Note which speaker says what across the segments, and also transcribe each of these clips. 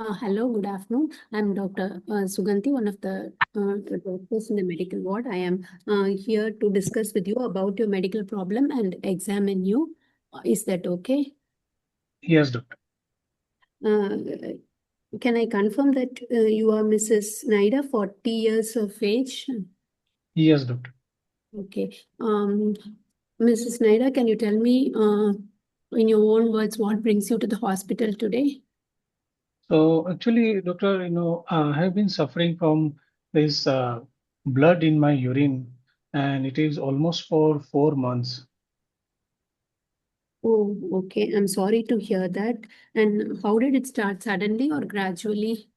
Speaker 1: Hello, good afternoon. I'm Dr. Suganti, one of the doctors in the medical ward. I am here to discuss with you about your medical problem and examine you. Is that okay?
Speaker 2: Yes, doctor.
Speaker 1: Uh, can I confirm that you are Mrs. Snyder, 40 years of age?
Speaker 2: Yes, doctor.
Speaker 1: Okay. Mrs. Snyder, can you tell me in your own words what brings you to the hospital today?
Speaker 2: So actually, doctor, I have been suffering from this blood in my urine, and it is almost for 4 months.
Speaker 1: Oh, okay. I'm sorry to hear that. And how did it start, suddenly or gradually?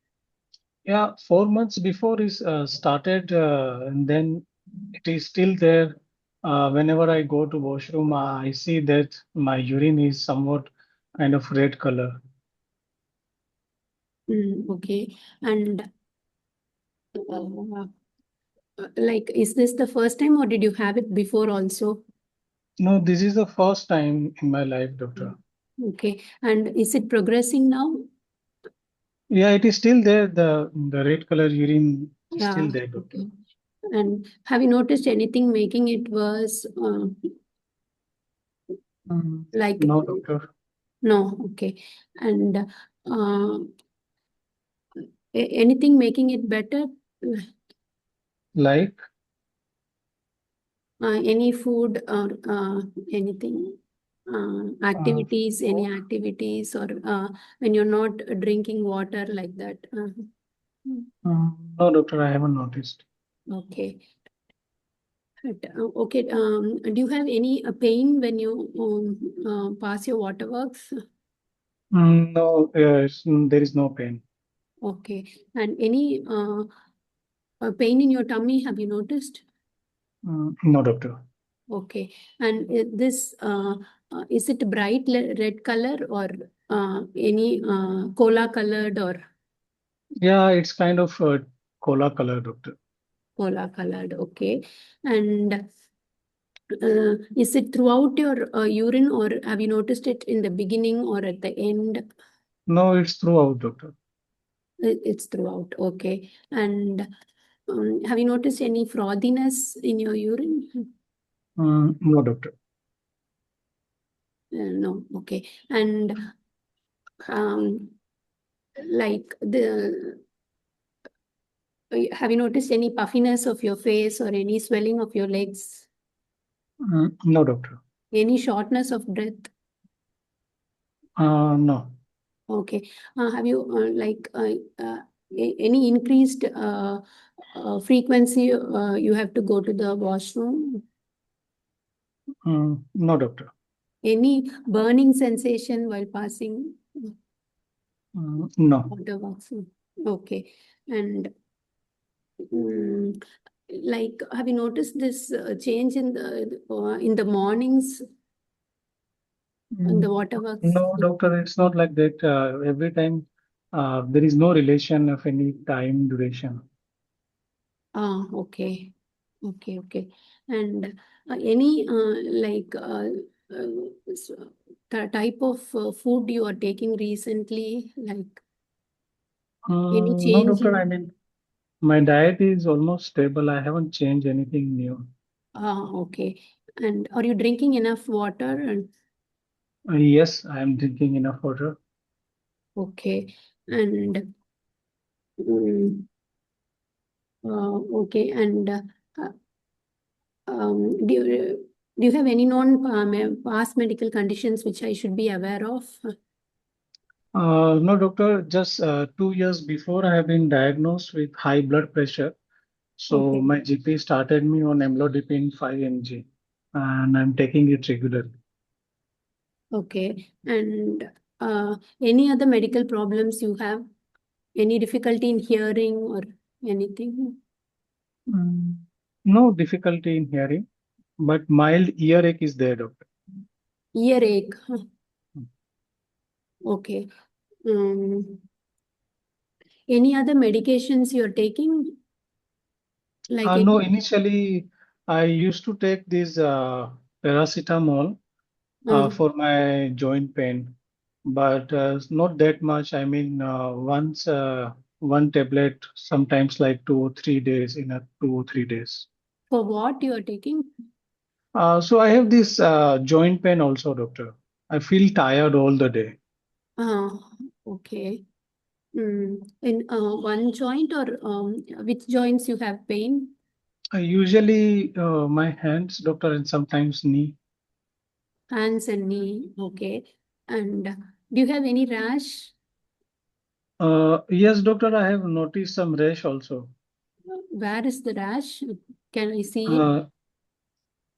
Speaker 2: Yeah, 4 months before is started, and then it is still there. Whenever I go to washroom, I see that my urine is somewhat kind of red color.
Speaker 1: Okay. And uh, like, is this the first time or did you have it before also?
Speaker 2: No, this is the first time in my life, doctor.
Speaker 1: Okay. And is it progressing now?
Speaker 2: Yeah, it is still there. The red color urine is
Speaker 1: Yeah.
Speaker 2: still there, doctor.
Speaker 1: Okay. And have you noticed anything making it worse? Like,
Speaker 2: No, doctor.
Speaker 1: no. Okay. And anything making it better?
Speaker 2: Like,
Speaker 1: Any food or anything, activities, any
Speaker 2: food?
Speaker 1: activities, or when you're not drinking water like that.
Speaker 2: No, doctor, I haven't noticed.
Speaker 1: Okay. Okay. Do you have any pain when you pass your waterworks?
Speaker 2: No, there is no pain.
Speaker 1: Okay. And any pain in your tummy, have you noticed?
Speaker 2: No, doctor.
Speaker 1: Okay. And this, is it bright red color or any cola colored or
Speaker 2: Yeah, it's kind of cola color, doctor.
Speaker 1: cola colored? Okay. And is it throughout your urine or have you noticed it in the beginning or at the end?
Speaker 2: No, it's throughout, doctor.
Speaker 1: It's throughout. Okay. And have you noticed any frothiness in your urine?
Speaker 2: No, doctor.
Speaker 1: No. Okay. And um, like the have you noticed any puffiness of your face or any swelling of your legs?
Speaker 2: No, doctor.
Speaker 1: Any shortness of breath?
Speaker 2: No.
Speaker 1: Okay. Have you any increased frequency you have to go to the washroom?
Speaker 2: No, doctor.
Speaker 1: Any burning sensation while passing
Speaker 2: No.
Speaker 1: water washroom? Okay. And mm, like, have you noticed this change in the mornings in the waterworks?
Speaker 2: No, doctor, it's not like that. Every time there is no relation of any time duration.
Speaker 1: Okay. Okay, okay. And any the type of food you are taking recently, like any
Speaker 2: No,
Speaker 1: change
Speaker 2: doctor, I
Speaker 1: in?
Speaker 2: mean, my diet is almost stable. I haven't changed anything new.
Speaker 1: Okay. And are you drinking enough water? And
Speaker 2: Yes, I am drinking enough water.
Speaker 1: okay. And mm, okay. And uh, do you have any known past medical conditions which I should be aware of?
Speaker 2: No, doctor, just 2 years before I have been diagnosed with high blood pressure. So
Speaker 1: Okay.
Speaker 2: my GP started me on amlodipine 5 mg and I'm taking it regularly.
Speaker 1: Okay. And any other medical problems you have? Any difficulty in hearing or anything?
Speaker 2: Mm, No difficulty in hearing, but mild earache is there, doctor.
Speaker 1: Earache. Huh. Okay. Um, any other medications you're taking? Like
Speaker 2: No,
Speaker 1: any?
Speaker 2: initially I used to take this paracetamol
Speaker 1: Uh,
Speaker 2: for my joint pain. but not that much. I mean, once one tablet, sometimes like 2 or 3 days in a 2 or 3 days.
Speaker 1: For what you are taking?
Speaker 2: So I have this joint pain also, doctor. I feel tired all the day.
Speaker 1: Uh, okay. In one joint or which joints you have pain?
Speaker 2: I usually my hands, doctor, and sometimes knee.
Speaker 1: Hands and knee. Okay. And do you have any rash?
Speaker 2: Yes, doctor, I have noticed some rash also.
Speaker 1: Where is the rash? Can I see it?
Speaker 2: Uh,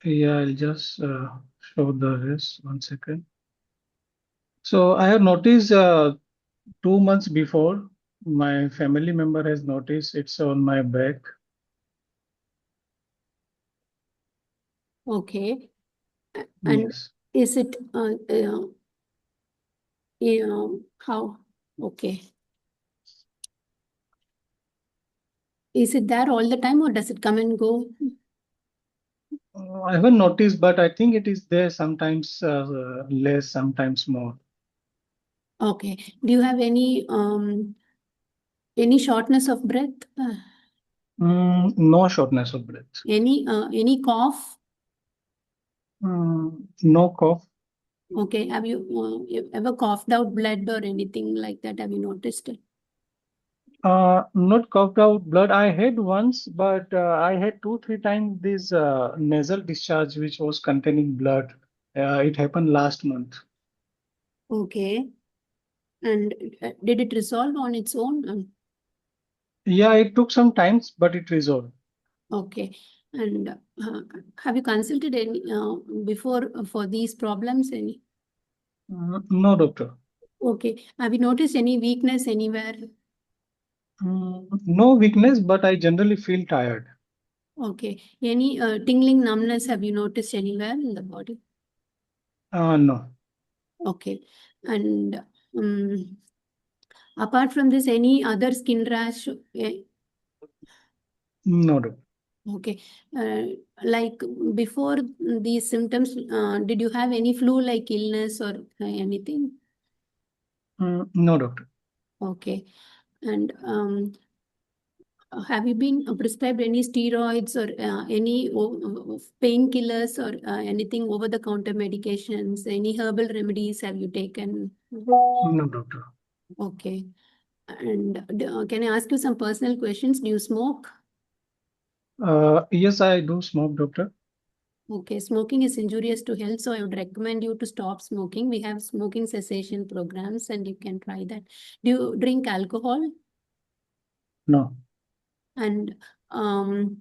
Speaker 2: yeah, I'll just show the rash 1 second. So I have noticed 2 months before, my family member has noticed it's on my back.
Speaker 1: Okay. And
Speaker 2: Yes.
Speaker 1: is it how? Okay. Is it there all the time or does it come and go?
Speaker 2: I haven't noticed, but I think it is there sometimes less, sometimes more.
Speaker 1: Okay. Do you have any shortness of breath?
Speaker 2: No shortness of breath.
Speaker 1: Any cough?
Speaker 2: No cough.
Speaker 1: Okay. Have you ever coughed out blood or anything like that? Have you noticed it?
Speaker 2: Not coughed out blood. I had once, but I had 2, 3 times this nasal discharge, which was containing blood. It happened last month.
Speaker 1: Okay. And did it resolve on its own?
Speaker 2: Yeah, it took some times, but it resolved.
Speaker 1: Okay. And have you consulted any before for these problems? Any?
Speaker 2: No, doctor.
Speaker 1: Okay. Have you noticed any weakness anywhere?
Speaker 2: No weakness, but I generally feel tired.
Speaker 1: Okay. Any tingling numbness have you noticed anywhere in the body?
Speaker 2: No,
Speaker 1: Okay. And apart from this, any other skin rash?
Speaker 2: no, doctor.
Speaker 1: Okay. Uh, like before these symptoms, did you have any flu-like illness or anything?
Speaker 2: No, doctor.
Speaker 1: Okay. And have you been prescribed any steroids or any painkillers or anything over-the-counter medications? Any herbal remedies have you taken?
Speaker 2: No, doctor.
Speaker 1: Okay. And can I ask you some personal questions? Do you smoke?
Speaker 2: Yes, I do smoke, doctor.
Speaker 1: Okay, smoking is injurious to health, so I would recommend you to stop smoking. We have smoking cessation programs and you can try that. Do you drink alcohol?
Speaker 2: No,
Speaker 1: And do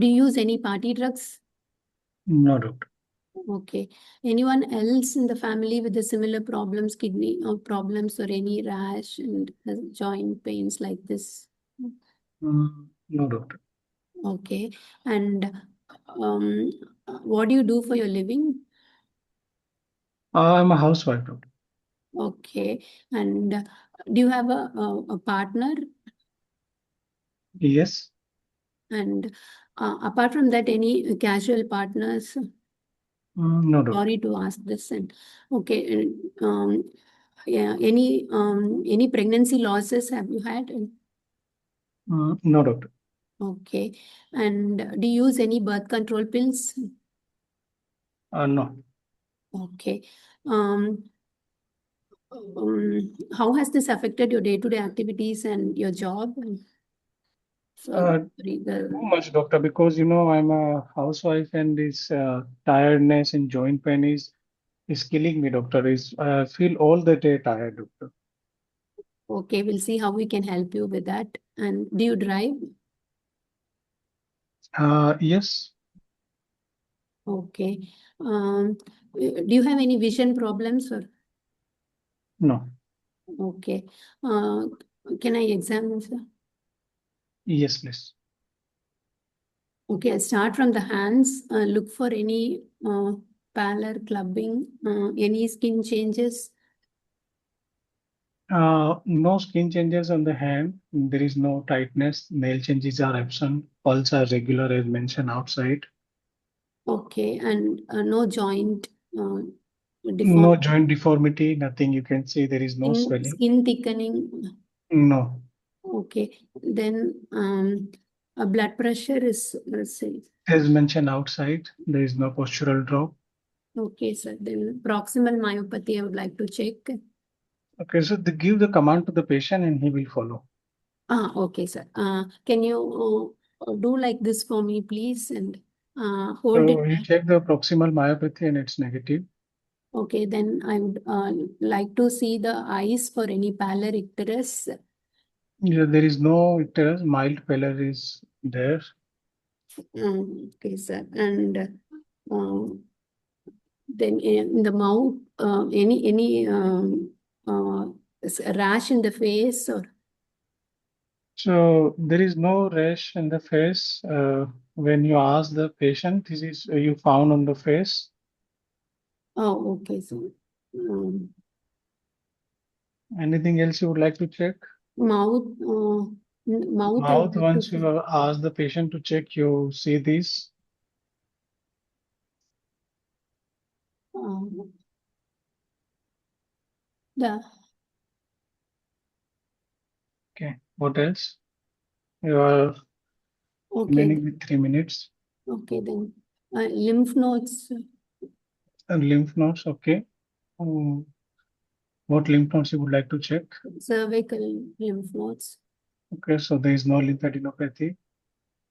Speaker 1: you use any party drugs?
Speaker 2: no, doctor.
Speaker 1: Okay. Anyone else in the family with the similar problems, kidney or problems or any rash and joint pains like this?
Speaker 2: No, doctor.
Speaker 1: Okay. And um, what do you do for your living?
Speaker 2: I'm a housewife, doctor.
Speaker 1: Okay. And do you have a partner?
Speaker 2: Yes.
Speaker 1: And apart from that, any casual partners?
Speaker 2: No, doctor.
Speaker 1: Sorry to ask this. And okay. And, yeah. Any pregnancy losses have you had?
Speaker 2: No, doctor.
Speaker 1: Okay. And do you use any birth control pills?
Speaker 2: No.
Speaker 1: Okay. Um, how has this affected your day-to-day activities and your job?
Speaker 2: Uh,
Speaker 1: Sorry,
Speaker 2: Too much, doctor, because I'm a housewife and this tiredness and joint pain is killing me, doctor. Is I feel all the day tired, doctor.
Speaker 1: Okay, we'll see how we can help you with that. And do you drive?
Speaker 2: Yes.
Speaker 1: Okay. Do you have any vision problems or
Speaker 2: No.
Speaker 1: okay? Uh, can I examine, sir?
Speaker 2: Yes, please.
Speaker 1: Okay, I'll start from the hands. Look for any pallor, clubbing, any skin changes.
Speaker 2: No skin changes on the hand. There is no tightness. Nail changes are absent. Pulse are regular as mentioned outside.
Speaker 1: Okay, and no joint.
Speaker 2: No joint deformity, nothing you can see. There is no
Speaker 1: skin,
Speaker 2: swelling.
Speaker 1: skin thickening.
Speaker 2: No.
Speaker 1: Okay, then blood pressure is, let's say,
Speaker 2: As mentioned outside, there is no postural drop.
Speaker 1: okay, sir. Then proximal myopathy, I would like to check.
Speaker 2: Okay, so they give the command to the patient and he will follow.
Speaker 1: Okay, sir. Can you do like this for me, please, and hold
Speaker 2: So
Speaker 1: it
Speaker 2: you
Speaker 1: back?
Speaker 2: check the proximal myopathy and it's negative.
Speaker 1: Okay, then I would like to see the eyes for any pallor icterus.
Speaker 2: Yeah, there is no icterus, mild pallor is there.
Speaker 1: Okay, sir. And then in the mouth, any rash in the face or
Speaker 2: So there is no rash in the face. When you ask the patient, this is you found on the face.
Speaker 1: okay, so
Speaker 2: Anything else you would like to check?
Speaker 1: mouth, mouth. I would
Speaker 2: Mouth,
Speaker 1: like to
Speaker 2: once you have asked the patient to check, you see this.
Speaker 1: um, the
Speaker 2: Okay, what else? You are
Speaker 1: okay,
Speaker 2: remaining with 3 minutes.
Speaker 1: okay, then lymph nodes,
Speaker 2: Lymph nodes, okay. What lymph nodes you would like to check?
Speaker 1: cervical lymph nodes.
Speaker 2: Okay, so there is no lymphadenopathy.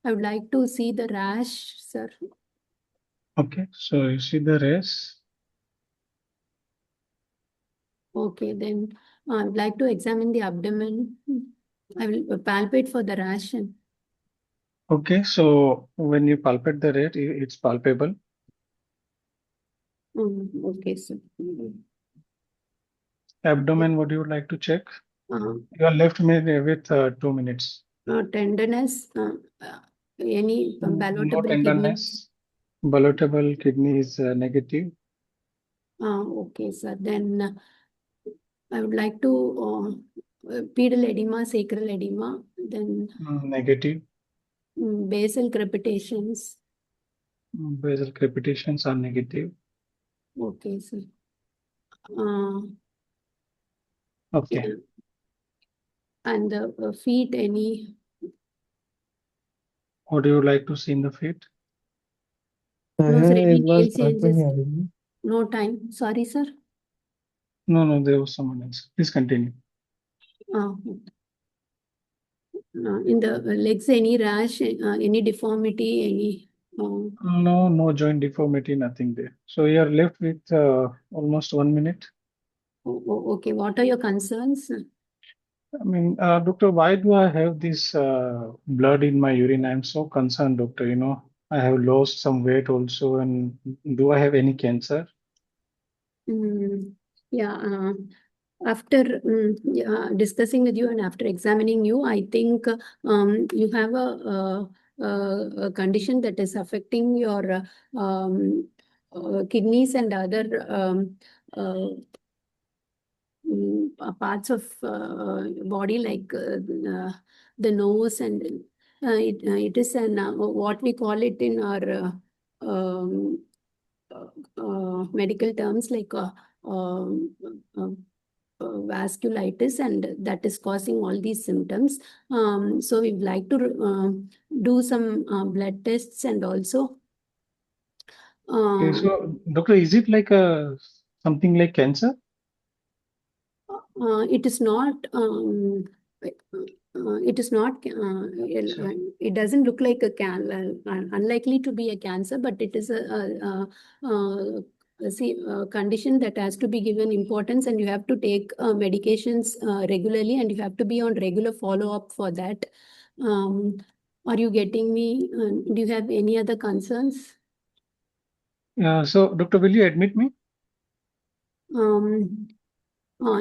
Speaker 1: I would like to see the rash, sir.
Speaker 2: Okay, so you see the rash.
Speaker 1: Okay, then I would like to examine the abdomen. I will palpate for the rash.
Speaker 2: Okay, so when you palpate the rash, it's palpable.
Speaker 1: Okay, sir.
Speaker 2: Abdomen, what you would like to check?
Speaker 1: Uh,
Speaker 2: You are left with 2 minutes.
Speaker 1: Tenderness, any
Speaker 2: No
Speaker 1: ballotable kidney.
Speaker 2: tenderness. Ballotable kidney is negative.
Speaker 1: Okay, sir. Then I would like to pedal edema, sacral edema, then
Speaker 2: Negative.
Speaker 1: basal crepitations.
Speaker 2: Basal crepitations are negative.
Speaker 1: Okay, sir. Uh,
Speaker 2: Okay.
Speaker 1: yeah. And the feet, any,
Speaker 2: What do you like to see in the feet?
Speaker 1: no, sir, any
Speaker 3: एक बार
Speaker 1: nail
Speaker 3: start पे
Speaker 1: changes,
Speaker 3: नहीं आ रही है।
Speaker 1: no time. Sorry, sir.
Speaker 2: No, there was someone else. Please continue.
Speaker 1: Uh, in the legs, any rash, any deformity, any.
Speaker 2: No joint deformity, nothing there. So you are left with almost 1 minute.
Speaker 1: Okay, what are your concerns?
Speaker 2: I mean, doctor, why do I have this blood in my urine? I'm so concerned, doctor. You know, I have lost some weight also, and do I have any cancer?
Speaker 1: Yeah, after discussing with you and after examining you, I think you have a condition that is affecting your kidneys and other parts of body like the nose, and it is an what we call it in our medical terms like uh, vasculitis, and that is causing all these symptoms. So we'd like to do some blood tests and also
Speaker 2: Okay, so doctor, is it like a something like cancer?
Speaker 1: it is not it is not
Speaker 2: So,
Speaker 1: it doesn't look like a unlikely to be a cancer, but it is a condition that has to be given importance, and you have to take medications regularly, and you have to be on regular follow-up for that. Are you getting me? Do you have any other concerns?
Speaker 2: so doctor, will you admit me?
Speaker 1: um,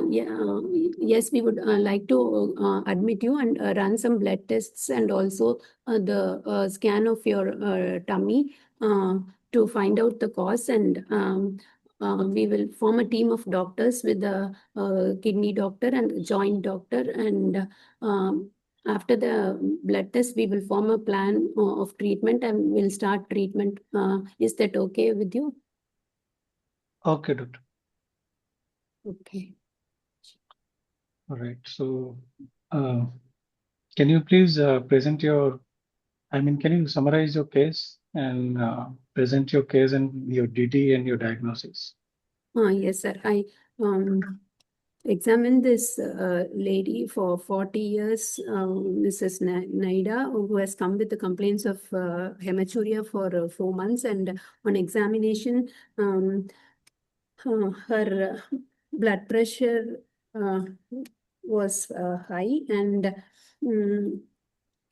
Speaker 1: Yeah, yes, we would like to admit you and run some blood tests and also the scan of your tummy to find out the cause. And we will form a team of doctors with the kidney doctor and joint doctor. And after the blood test, we will form a plan of treatment and we'll start treatment. Is that okay with you?
Speaker 2: Okay, doctor.
Speaker 1: Okay.
Speaker 2: All right. So, can you please present your, can you summarize your case and present your case and your DD and your diagnosis?
Speaker 1: Yes, sir. I examined this lady for 40 years, Mrs. Naida, who has come with the complaints of hematuria for 4 months. And on examination, her blood pressure was high, and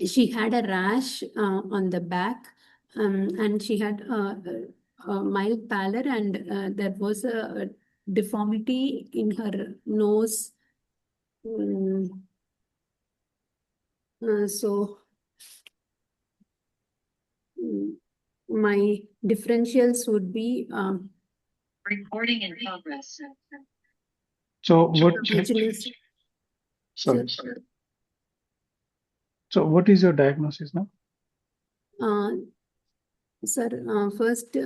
Speaker 1: she had a rash on the back, and she had a mild pallor, and there was a deformity in her nose. So my differentials would be
Speaker 3: Recording in progress.
Speaker 2: So what?
Speaker 1: vaginous.
Speaker 2: Sorry. So what is your diagnosis now?
Speaker 1: Sir, first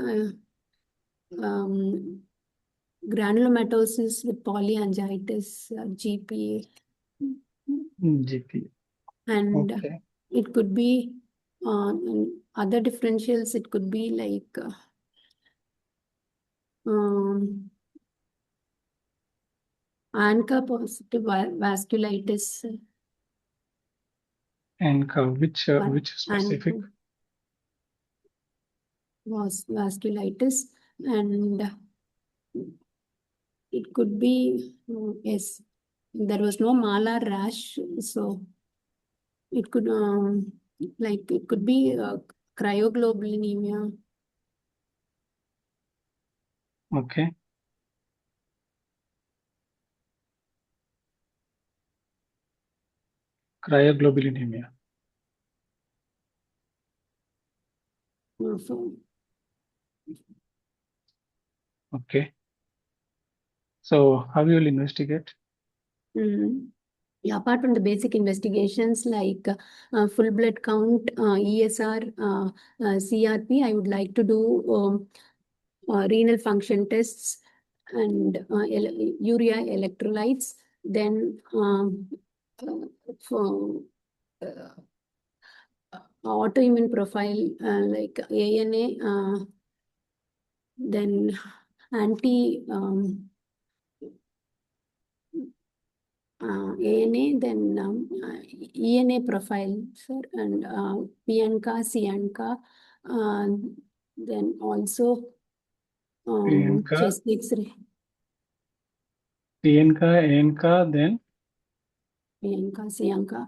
Speaker 1: granulomatosis with polyangiitis, GPA.
Speaker 2: GP.
Speaker 1: And
Speaker 2: Okay.
Speaker 1: it could be other differentials, it could be like ANCA positive vasculitis.
Speaker 2: And which specific?
Speaker 1: ANCA was vasculitis, and it could be, yes, there was no malar rash, so it could it could be cryoglobulinemia.
Speaker 2: Okay. Cryoglobulinemia.
Speaker 1: So,
Speaker 2: Okay. So how you will investigate?
Speaker 1: yeah, apart from the basic investigations like full blood count, ESR, CRP, I would like to do renal function tests and urea electrolytes. Then for autoimmune profile like ANA, then anti ANA, then ENA profile, sir, and PNCA, CNCA, then also
Speaker 2: PNCA,
Speaker 1: chest X-ray.
Speaker 2: PNCA, ANCA, then
Speaker 1: PNCA, CNCA,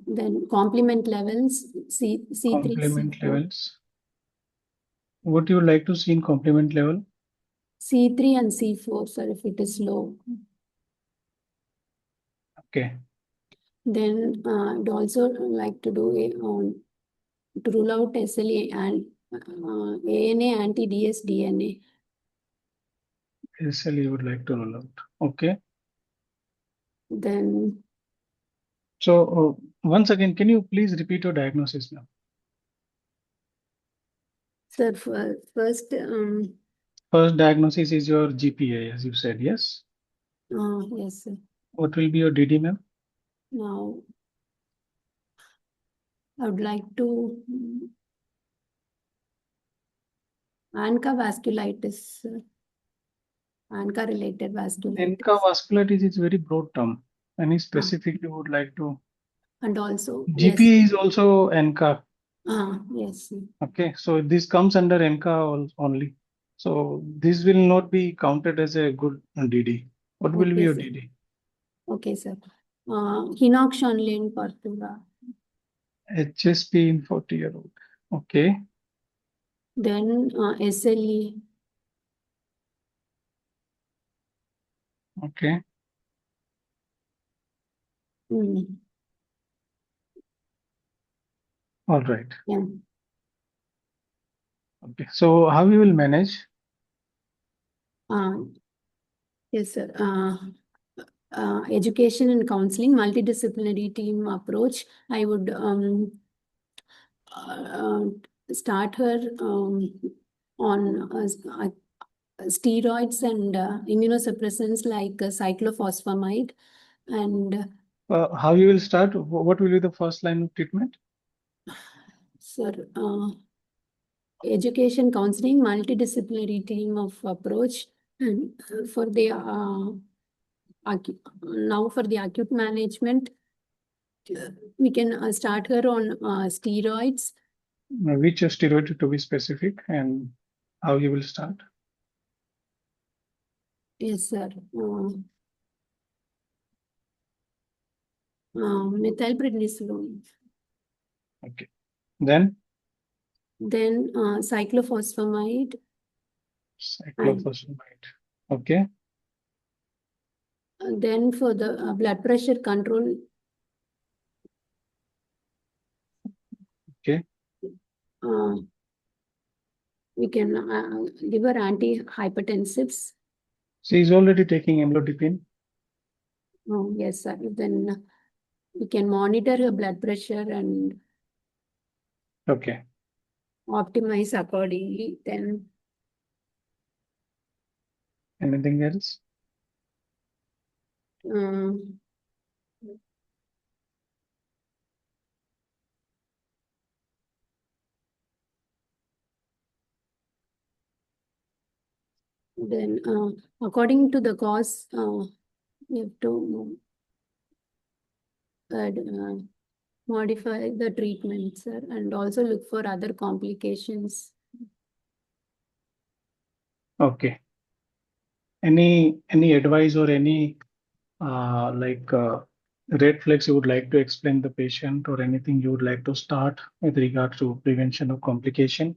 Speaker 1: then complement levels, C3,
Speaker 2: complement
Speaker 1: C4.
Speaker 2: levels. What you would like to see in complement level?
Speaker 1: C3 and C4, sir, if it is low.
Speaker 2: Okay.
Speaker 1: Then I'd also like to do to rule out SLA and ANA anti-DS DNA.
Speaker 2: SL you would like to rule out. Okay.
Speaker 1: Then,
Speaker 2: So once again, can you please repeat your diagnosis now?
Speaker 1: sir, first,
Speaker 2: First diagnosis is your GPA, as you said, yes?
Speaker 1: yes, sir.
Speaker 2: What will be your DD, ma'am?
Speaker 1: Now, I would like to ANCA vasculitis, ANCA related vasculitis.
Speaker 2: ANCA vasculitis is very broad term. Any specific you would like to?
Speaker 1: And also,
Speaker 2: GPA
Speaker 1: yes.
Speaker 2: is also ANCA.
Speaker 1: Yes.
Speaker 2: Okay, so this comes under ANCA only. So this will not be counted as a good DD. What will be
Speaker 1: Okay,
Speaker 2: your
Speaker 1: sir.
Speaker 2: DD?
Speaker 1: Okay, sir. Hinoxonlin pertura.
Speaker 2: HSP in 40-year-old. Okay.
Speaker 1: Then SLE.
Speaker 2: Okay. All right.
Speaker 1: Yeah.
Speaker 2: Okay. So how you will manage?
Speaker 1: Yes, sir. Education and counseling, multidisciplinary team approach. I would start her on steroids and immunosuppressants like cyclophosphamide and
Speaker 2: How you will start? What will be the first line of treatment?
Speaker 1: sir, education, counseling, multidisciplinary team of approach, and for the now for the acute management, we can start her on steroids.
Speaker 2: Which steroid to be specific, and how you will start?
Speaker 1: Yes, sir. Methylprednisolone.
Speaker 2: Okay. Then
Speaker 1: Cyclophosphamide.
Speaker 2: cyclophosphamide. Okay.
Speaker 1: Then for the blood pressure control,
Speaker 2: Okay.
Speaker 1: we can give her antihypertensives.
Speaker 2: She is already taking amlodipine.
Speaker 1: Oh, yes, sir. Then we can monitor her blood pressure and
Speaker 2: Okay.
Speaker 1: optimize accordingly. Then
Speaker 2: Anything else?
Speaker 1: then according to the cause, we have to modify the treatment, sir, and also look for other complications.
Speaker 2: Okay. Any advice or any red flags you would like to explain the patient, or anything you would like to start with regard to prevention of complication?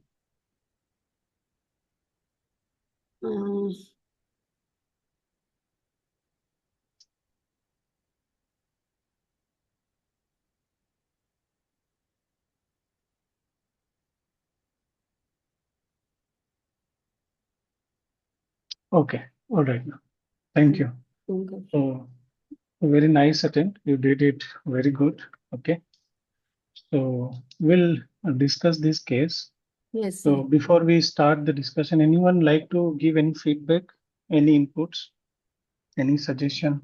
Speaker 2: Okay. All right. Thank you.
Speaker 1: Okay.
Speaker 2: So very nice attempt. You did it very good. Okay. So we'll discuss this case.
Speaker 1: Yes,
Speaker 2: So
Speaker 1: sir.
Speaker 2: before we start the discussion, anyone like to give any feedback, any inputs, any suggestion?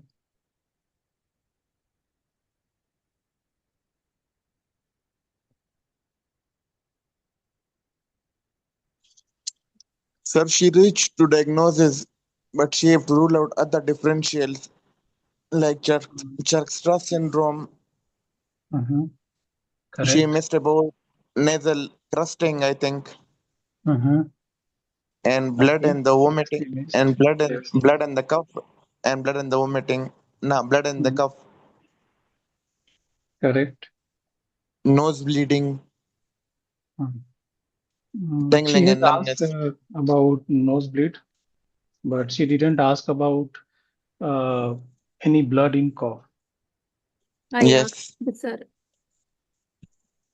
Speaker 4: Sir, she reached to diagnosis, but she have to rule out other differentials like Church syndrome. She
Speaker 2: Correct.
Speaker 4: missed about nasal crusting, I think, and blood
Speaker 2: Okay.
Speaker 4: in the vomiting,
Speaker 2: She missed.
Speaker 4: and blood in
Speaker 2: Yes.
Speaker 4: blood in the cuff, and blood in the vomiting. No, blood in the cuff,
Speaker 2: Correct.
Speaker 4: nose bleeding,
Speaker 2: She
Speaker 4: tingling,
Speaker 2: has
Speaker 4: and
Speaker 2: asked
Speaker 4: numbness.
Speaker 2: about nosebleed, but she didn't ask about uh, any blood in cough.
Speaker 1: I asked,
Speaker 4: Yes,
Speaker 1: sir.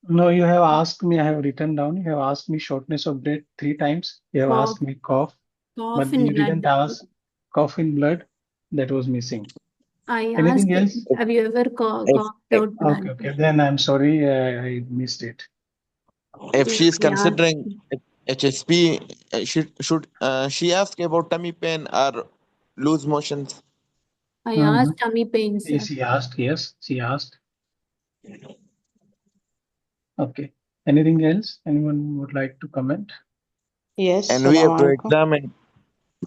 Speaker 2: No, you have asked me, I have written down, you have asked me shortness of breath 3 times. You have
Speaker 1: Cough,
Speaker 2: asked me cough,
Speaker 1: cough
Speaker 2: but
Speaker 1: in
Speaker 2: you didn't
Speaker 1: blood.
Speaker 2: ask cough in blood. That was missing.
Speaker 1: I asked,
Speaker 2: Anything else?
Speaker 1: have you ever
Speaker 4: if
Speaker 1: coughed
Speaker 4: if,
Speaker 1: out
Speaker 2: Okay,
Speaker 1: blood?
Speaker 2: okay. Then I'm sorry, I missed it.
Speaker 4: if
Speaker 1: Yes,
Speaker 4: she is
Speaker 1: I asked.
Speaker 4: considering HSP, she ask about tummy pain or loose motions?
Speaker 1: I
Speaker 2: Mhm.
Speaker 1: asked tummy pain, sir.
Speaker 2: She asked, yes, she asked. Okay. Anything else? Anyone would like to comment?
Speaker 5: Yes,
Speaker 4: And we have to
Speaker 5: Assalamu alaikum.
Speaker 4: examine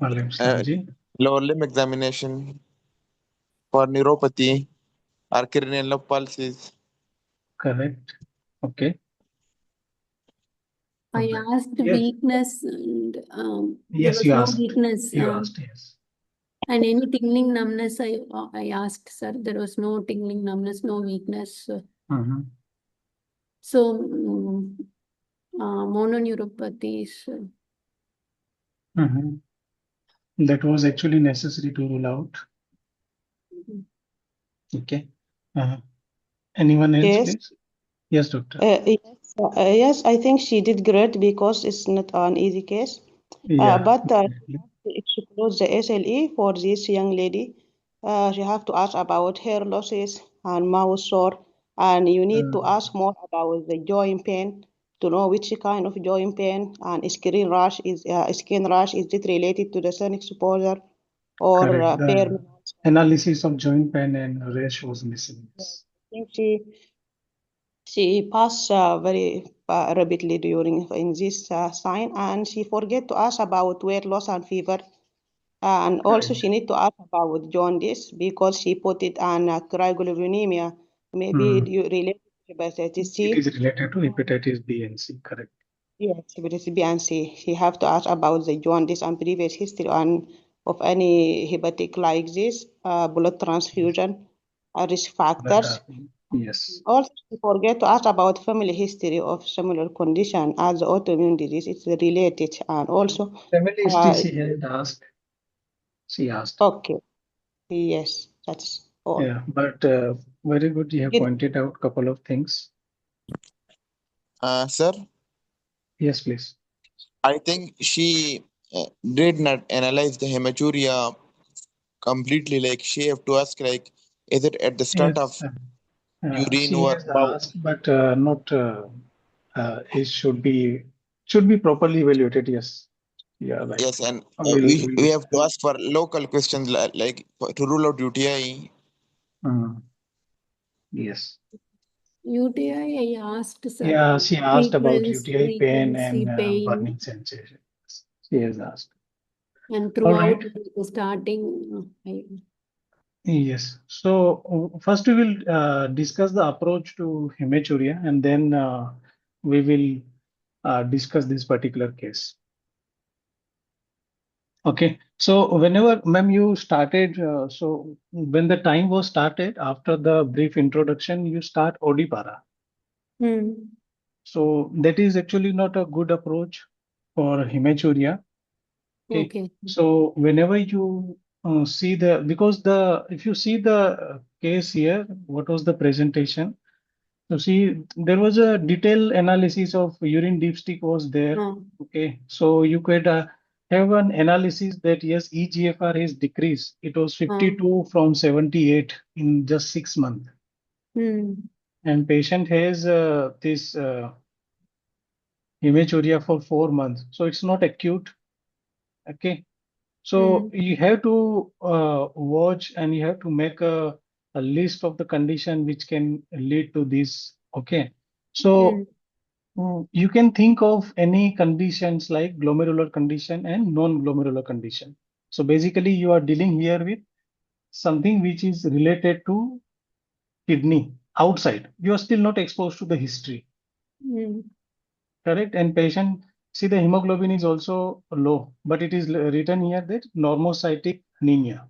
Speaker 2: Alaykum salam ji.
Speaker 4: lower limb examination for neuropathy or cranial nerve pulses.
Speaker 2: Correct. Okay.
Speaker 1: I
Speaker 2: All right.
Speaker 1: asked
Speaker 2: Yes.
Speaker 1: weakness and there
Speaker 2: Yes,
Speaker 1: was
Speaker 2: you
Speaker 1: no
Speaker 2: asked.
Speaker 1: weakness.
Speaker 2: You asked, yes.
Speaker 1: And any tingling numbness, I asked, sir. There was no tingling numbness, no weakness.
Speaker 2: Mhm.
Speaker 1: So, mononeuropathies.
Speaker 2: Mhm. That was actually necessary to rule out. Okay. Anyone else,
Speaker 5: Yes,
Speaker 2: please? Yes, doctor.
Speaker 5: yes, I think she did great because it's not an easy case.
Speaker 2: Yeah,
Speaker 5: But
Speaker 2: definitely.
Speaker 5: if she close the SLE for this young lady, she have to ask about hair losses and mouth sore, and you need to ask more about the joint pain to know which kind of joint pain and skin rash is it related to the sun exposure or
Speaker 2: Correct. The
Speaker 5: permanent.
Speaker 2: analysis of joint pain and rash was missing. Yes.
Speaker 5: I think she passed very rapidly during in this sign, and she forget to ask about weight loss and fever. And also
Speaker 2: Correct.
Speaker 5: she need to ask about jaundice because she put it on cryoglobulinemia, maybe related to hepatitis
Speaker 2: It
Speaker 5: C.
Speaker 2: is related to hepatitis B and C. Correct.
Speaker 5: Yes, hepatitis B and C. She have to ask about the jaundice and previous history on of any hepatic like this, blood transfusion, risk
Speaker 2: But
Speaker 5: factors.
Speaker 2: yes,
Speaker 5: Also, she forget to ask about family history of similar condition as the autoimmune disease. It's related, and also,
Speaker 2: family history
Speaker 5: uh,
Speaker 2: she had asked. She asked.
Speaker 5: okay, yes, that's all.
Speaker 2: Yeah, but very good. You have
Speaker 5: Did
Speaker 2: pointed out couple of things.
Speaker 4: Sir,
Speaker 2: Yes, please.
Speaker 4: I think she did not analyze the hematuria completely. Like she have to ask, like, is it at the start of
Speaker 2: Yes,
Speaker 4: urine
Speaker 2: she
Speaker 4: or
Speaker 2: has
Speaker 4: bowel?
Speaker 2: asked, but not. It should be properly evaluated. Yes. Yeah, right.
Speaker 4: Yes, and
Speaker 2: We'll
Speaker 4: we have to
Speaker 2: discuss.
Speaker 4: ask for local questions like to rule out UTI.
Speaker 2: Mm, yes.
Speaker 1: UTI, I asked, sir.
Speaker 2: Yeah, she asked about UTI pain
Speaker 1: Frequency,
Speaker 2: and
Speaker 1: pain,
Speaker 2: burning sensation. She has asked.
Speaker 1: and
Speaker 2: All
Speaker 1: throughout
Speaker 2: right.
Speaker 1: the starting,
Speaker 2: Yes. So first we will discuss the approach to hematuria, and then we will discuss this particular case. Okay. So whenever, ma'am, you started, so when the time was started after the brief introduction, you start Odipara. So that is actually not a good approach for hematuria. Okay.
Speaker 1: okay.
Speaker 2: So whenever you see the, because the, if you see the case here, what was the presentation? So see, there was a detailed analysis of urine dipstick was there. Okay, so you could have an analysis that yes, eGFR has decreased. It was 52 from 78 in just 6 months, and patient has this hematuria for 4 months. So it's not acute. Okay, so you have to watch and you have to make a list of the condition which can lead to this. Okay, so you can think of any conditions like glomerular condition and non-glomerular condition. So basically, you are dealing here with something which is related to kidney outside. You are still not exposed to the history, correct? And patient, see the hemoglobin is also low, but it is written here that normocytic anemia.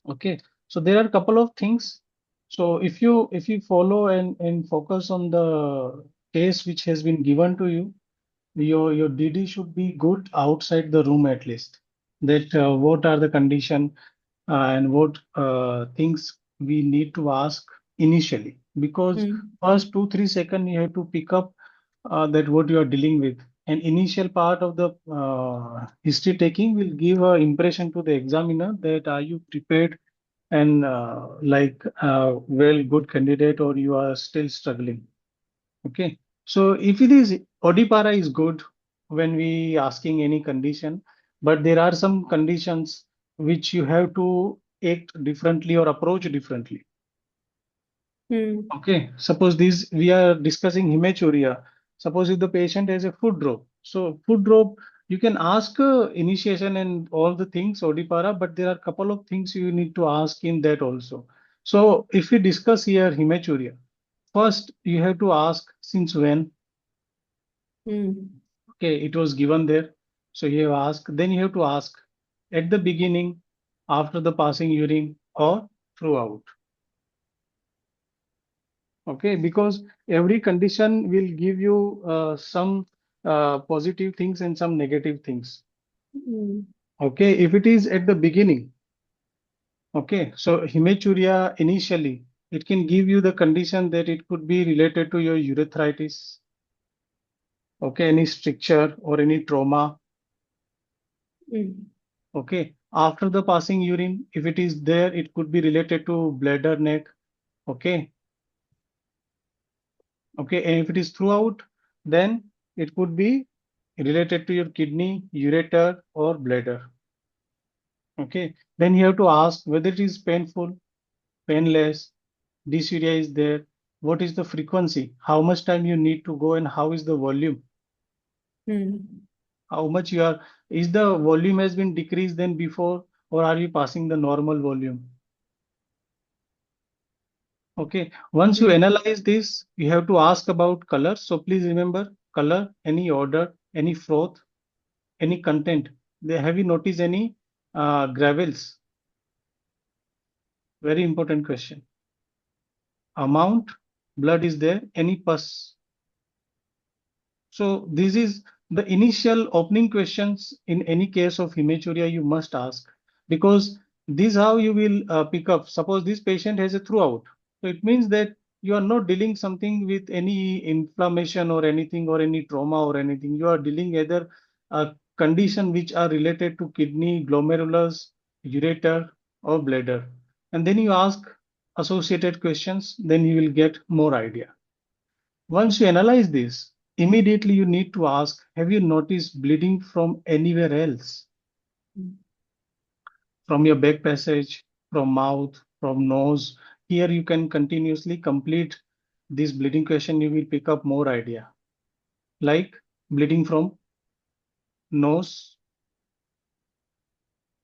Speaker 2: Okay, so there are a couple of things. So if you follow and focus on the case which has been given to you, your DD should be good outside the room at least. That what are the condition and what things we need to ask initially, because first 2-3 seconds you have to pick up that what you are dealing with. And initial part of the history taking will give a impression to the examiner that are you prepared and like well good candidate or you are still struggling. Okay, so if it is Odipara is good when we asking any condition, but there are some conditions which you have to act differently or approach differently. Okay, suppose this we are discussing hematuria. Suppose if the patient has a foot drop, so foot drop you can ask initiation and all the things Odipara, but there are a couple of things you need to ask in that also. So if we discuss here hematuria, first you have to ask since when. Okay, it was given there. So you have asked, then you have to ask at the beginning, after the passing urine, or throughout. Okay, because every condition will give you some positive things and some negative things. Okay, if it is at the beginning, okay, so hematuria initially, it can give you the condition that it could be related to your urethritis, okay, any stricture or any trauma. Okay, after the passing urine, if it is there, it could be related to bladder neck. Okay, Okay, and if it is throughout, then it could be related to your kidney, ureter, or bladder. Okay, then you have to ask whether it is painful, painless, dysuria is there, what is the frequency, how much time you need to go, and how is the volume, how much you are, is the volume has been decreased than before, or are you passing the normal volume? Okay, once you analyze this, you have to ask about color. So please remember color, any odor, any froth, any content. Have you noticed any gravels? Very important question. Amount, blood is there, any pus. So this is the initial opening questions in any case of hematuria you must ask, because this is how you will pick up. Suppose this patient has a throughout. So it means that you are not dealing something with any inflammation or anything or any trauma or anything. You are dealing either a condition which are related to kidney, glomerulus, ureter, or bladder. And then you ask associated questions, then you will get more idea. Once you analyze this, immediately you need to ask, have you noticed bleeding from anywhere else? From your back passage, from mouth, from nose. Here you can continuously complete this bleeding question. You will pick up more idea. Like bleeding from nose.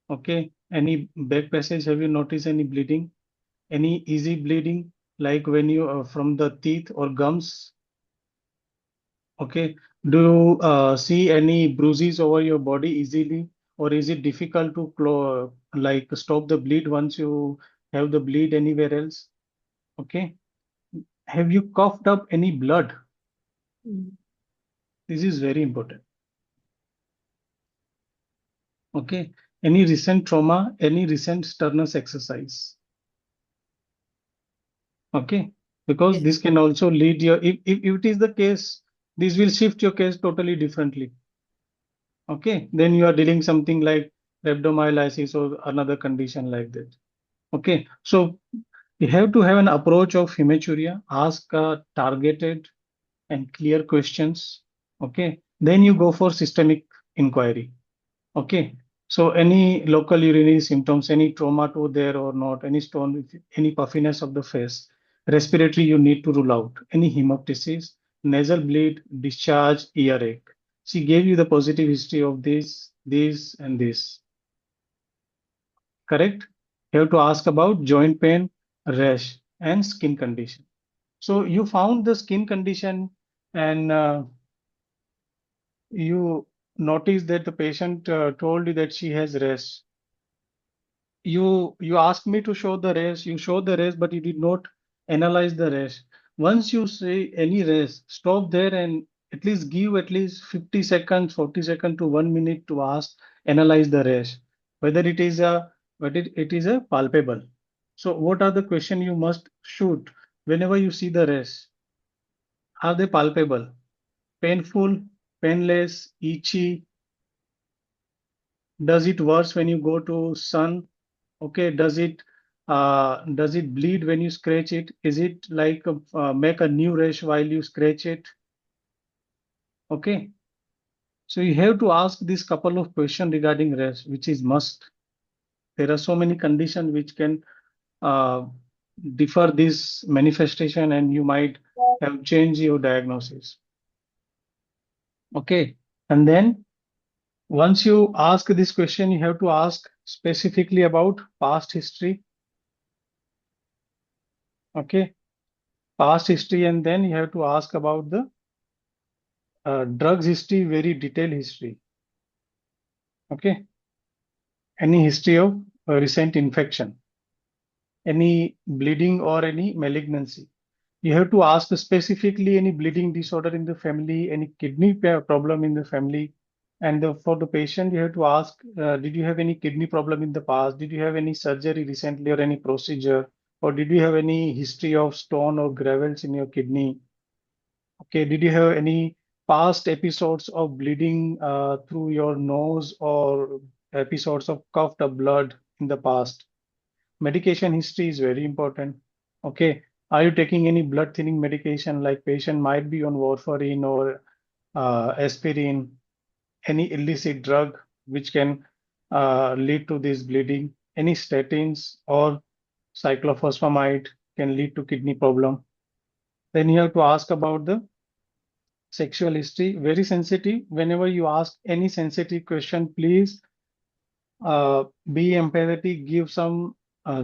Speaker 2: Okay. Any back passage, have you noticed any bleeding? Any easy bleeding, like when you from the teeth or gums? Okay. Do you see any bruises over your body easily, or is it difficult to like stop the bleed once you have the bleed anywhere else? Okay. Have you coughed up any blood? This is very important. Okay. Any recent trauma, any recent sternus exercise? Okay. Because
Speaker 1: Yes.
Speaker 2: this can also lead your, if it is the case, this will shift your case totally differently. Okay, then you are dealing something like rhabdomyolysis or another condition like that. Okay, so you have to have an approach of hematuria, ask targeted and clear questions. Okay, then you go for systemic inquiry. Okay, so any local urinary symptoms, any trauma to there or not, any stone, any puffiness of the face, respiratory you need to rule out, any hemoptysis, nasal bleed, discharge, earache. She gave you the positive history of this, and this. Correct? You have to ask about joint pain, rash, and skin condition. So you found the skin condition, and you noticed that the patient told you that she has rash. You asked me to show the rash, you showed the rash, but you did not analyze the rash. Once you say any rash, stop there and at least give at least 50 seconds, 40 seconds to 1 minute to ask, analyze the rash, whether it is a palpable. So what are the question you must shoot whenever you see the rash? Are they palpable, painful, painless, itchy? Does it worse when you go to sun? Okay, does it bleed when you scratch it? Is it like make a new rash while you scratch it? Okay, so you have to ask this couple of questions regarding rash, which is must. There are so many conditions which can uh, differ this manifestation, and you might have changed your diagnosis. Okay, and then once you ask this question, you have to ask specifically about past history. Okay, past history, and then you have to ask about the drugs history, very detailed history. Okay, any history of recent infection, any bleeding or any malignancy. You have to ask specifically any bleeding disorder in the family, any kidney problem in the family. And for the patient, you have to ask, did you have any kidney problem in the past? Did you have any surgery recently or any procedure? Or did you have any history of stone or gravels in your kidney? Okay, did you have any past episodes of bleeding through your nose or episodes of coughed up blood in the past? Medication history is very important. Okay, Are you taking any blood thinning medication, like patient might be on warfarin or aspirin, any illicit drug which can lead to this bleeding, any statins or cyclophosphamide can lead to kidney problem. Then you have to ask about the sexual history, very sensitive. Whenever you ask any sensitive question, please be empathetic, give some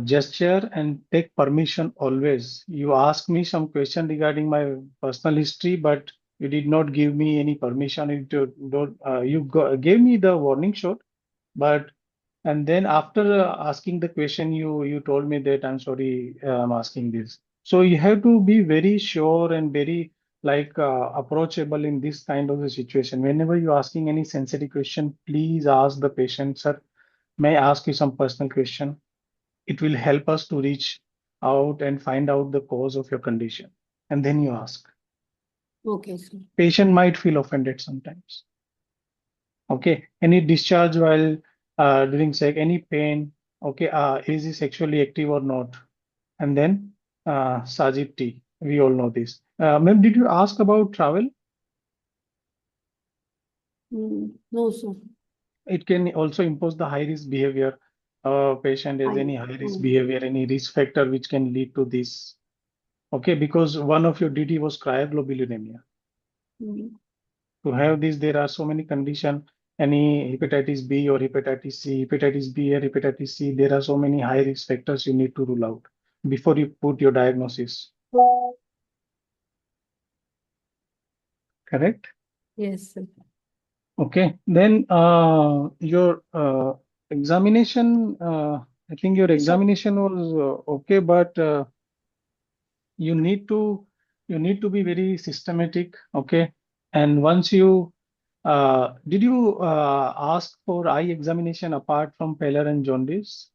Speaker 2: gesture and take permission always. You ask me some question regarding my personal history, but you did not give me any permission. Gave me the warning shot, but and then after asking the question, you told me that I'm sorry, I'm asking this. So you have to be very sure and very approachable in this kind of a situation. Whenever you're asking any sensitive question, please ask the patient, sir, may I ask you some personal question? It will help us to reach out and find out the cause of your condition. And then you ask.
Speaker 1: Okay, sir.
Speaker 2: Patient might feel offended sometimes. Okay, any discharge while during sex, any pain, okay, is he sexually active or not? And then Sajid T, we all know this. Ma'am, did you ask about travel?
Speaker 1: No, sir.
Speaker 2: It can also impose the high risk behavior. Patient has any high risk behavior, any risk factor which can lead to this. Okay, because one of your DD was cryoglobulinemia. To have this, there are so many conditions, any hepatitis B or hepatitis C, hepatitis B or hepatitis C, there are so many high risk factors you need to rule out before you put your diagnosis. Correct?
Speaker 1: Yes, sir.
Speaker 2: Okay, then your examination, I think your examination was okay, but you need to be very systematic. Okay, and once you did you ask for eye examination apart from pallor and jaundice?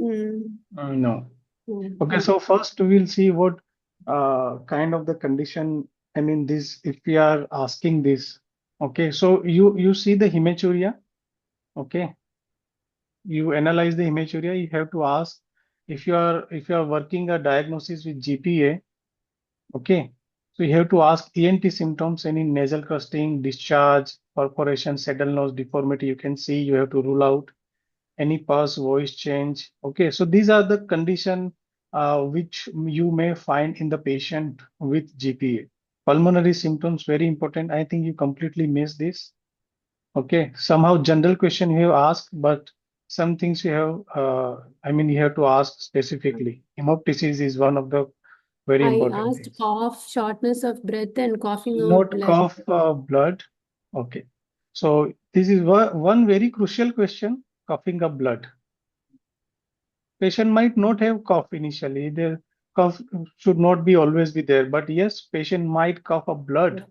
Speaker 2: No. Okay, so first we'll see what kind of the condition. I mean, this if we are asking this. Okay, so you see the hematuria. Okay, you analyze the hematuria. You have to ask if you are working a diagnosis with GPA. Okay, so you have to ask ENT symptoms, any nasal crusting, discharge, perforation, saddle nose deformity. You can see you have to rule out any pulse, voice change. Okay, so these are the condition which you may find in the patient with GPA. Pulmonary symptoms, very important. I think you completely missed this. Okay, somehow general question you have asked, but some things you have, I mean, you have to ask specifically. Hemoptysis is one of the very
Speaker 1: I
Speaker 2: important
Speaker 1: asked
Speaker 2: things.
Speaker 1: cough, shortness of breath, and coughing out
Speaker 2: Not
Speaker 1: blood.
Speaker 2: cough, blood. Okay, so this is one very crucial question, coughing up blood. Patient might not have cough initially. The cough should not be always be there, but yes, patient might cough up blood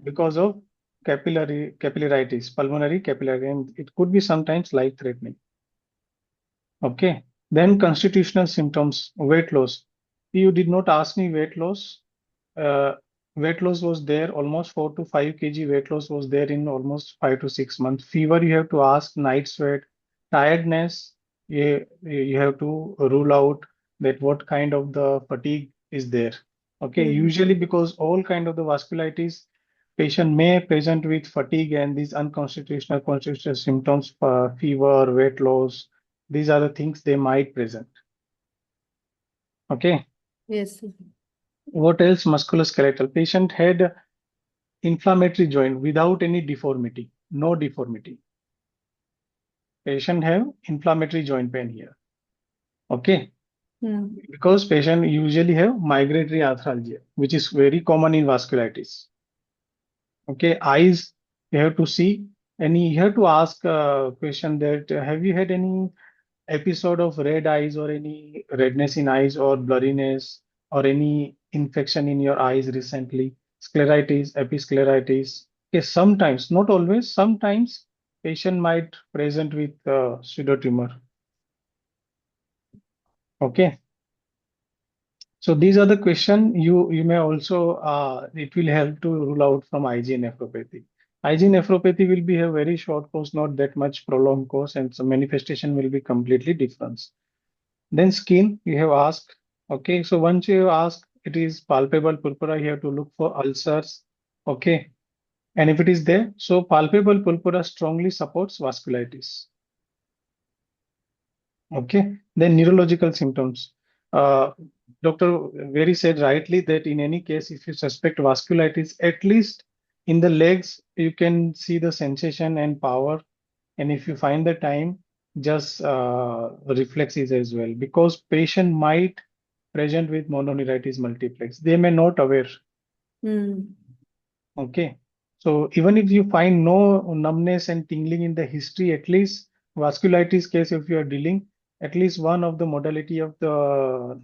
Speaker 2: because of capillaritis, pulmonary capillary, and it could be sometimes life-threatening. Okay, then constitutional symptoms, weight loss. You did not ask me weight loss. Weight loss was there, almost 4 to 5 kg weight loss was there in almost 5 to 6 months. Fever, you have to ask, night sweat, tiredness, you have to rule out that what kind of the fatigue is there. Okay, usually because all kind of the vasculitis, patient may present with fatigue and these unconstitutional constitutional symptoms, fever, weight loss, these are the things they might present. Okay.
Speaker 1: Yes, sir.
Speaker 2: What else? Musculoskeletal. Patient had inflammatory joint without any deformity, no deformity. Patient have inflammatory joint pain here. Okay. Because patient usually have migratory arthralgia, which is very common in vasculitis. Okay. Eyes, you have to see, and you have to ask a question that have you had any episode of red eyes or any redness in eyes or blurriness or any infection in your eyes recently, scleritis, episcleritis. Okay, sometimes, not always, sometimes patient might present with pseudotumor. Okay. So these are the question you may also, it will help to rule out from IgA nephropathy. IgA nephropathy will be a very short course, not that much prolonged course, and some manifestation will be completely different. Then skin, you have asked. Okay, so once you ask, it is palpable purpura, you have to look for ulcers. Okay, and if it is there, so palpable purpura strongly supports vasculitis. Okay, then neurological symptoms. Uh, Dr. Very said rightly that in any case, if you suspect vasculitis, at least in the legs, you can see the sensation and power. And if you find the time, just reflexes as well, because patient might present with mononeuritis multiplex. They may not aware. Okay. So even if you find no numbness and tingling in the history, at least vasculitis case, if you are dealing, at least one of the modality of the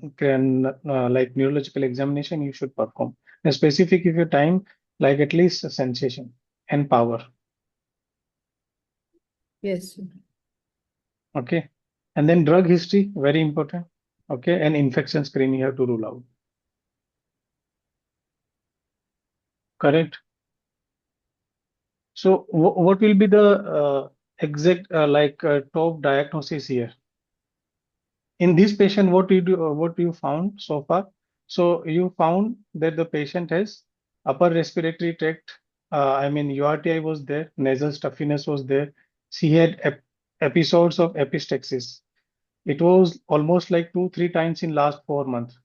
Speaker 2: like neurological examination you should perform. And specific if your time, like at least a sensation and power.
Speaker 1: Yes.
Speaker 2: Okay. And then drug history, very important. Okay. And infection screening you have to rule out. Correct. So what will be the exact top diagnosis here? In this patient, what you found so far? So you found that the patient has upper respiratory tract. I mean, URTI was there, nasal stuffiness was there. She had episodes of epistaxis. It was almost like 2-3 times in last 4 months.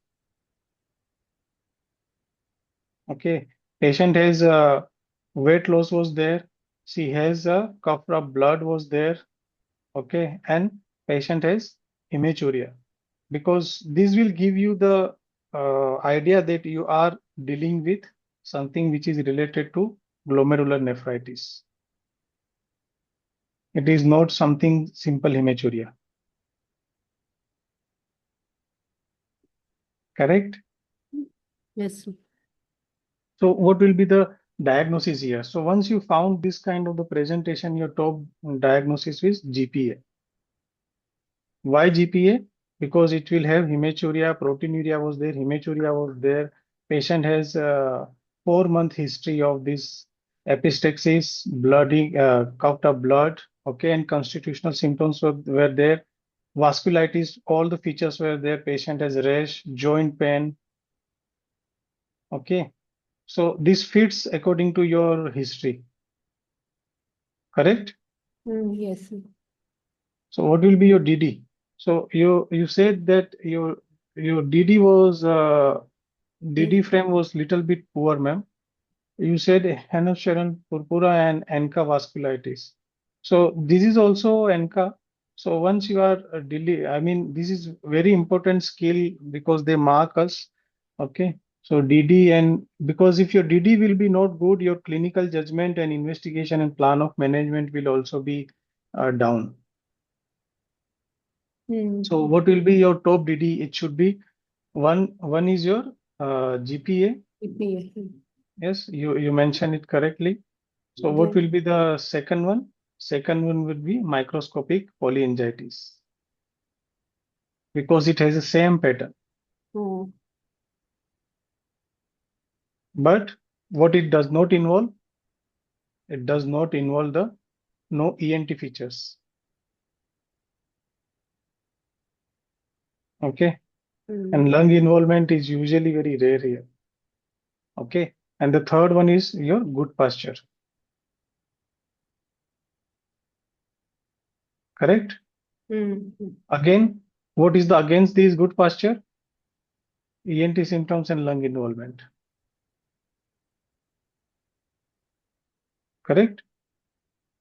Speaker 2: Okay, patient has weight loss was there. She has a cough of blood was there. Okay, and patient has hematuria, because this will give you the idea that you are dealing with something which is related to glomerular nephritis. It is not something simple hematuria. Correct?
Speaker 1: Yes.
Speaker 2: So what will be the diagnosis here? So once you found this kind of the presentation, your top diagnosis is GPA. Why GPA? Because it will have hematuria, proteinuria was there, hematuria was there. Patient has a 4-month history of this epistaxis, bloody, coughed up blood, okay, and constitutional symptoms were there. Vasculitis, all the features were there. Patient has rash, joint pain, okay. So this fits according to your history, correct?
Speaker 1: Yes.
Speaker 2: So what will be your DD? So you said that your DD was DD frame was little bit poor, ma'am. You said henoceron purpura and ANCA vasculitis. So this is also ANCA. So once you are I mean, this is very important skill because they mark us. Okay. So DD, and because if your DD will be not good, your clinical judgment and investigation and plan of management will also be down. So what will be your top DD? It should be one is your GPA.
Speaker 1: GPA.
Speaker 2: Yes, you mentioned it correctly. So what
Speaker 1: Then,
Speaker 2: will be the second one? Second one would be microscopic polyangiitis, because it has the same pattern.
Speaker 1: oh,
Speaker 2: But what it does not involve, it does not involve the no ENT features. Okay. And lung involvement is usually very rare here. Okay. And the third one is your good posture. Correct? Again, what is the against this good posture? ENT symptoms and lung involvement. Correct?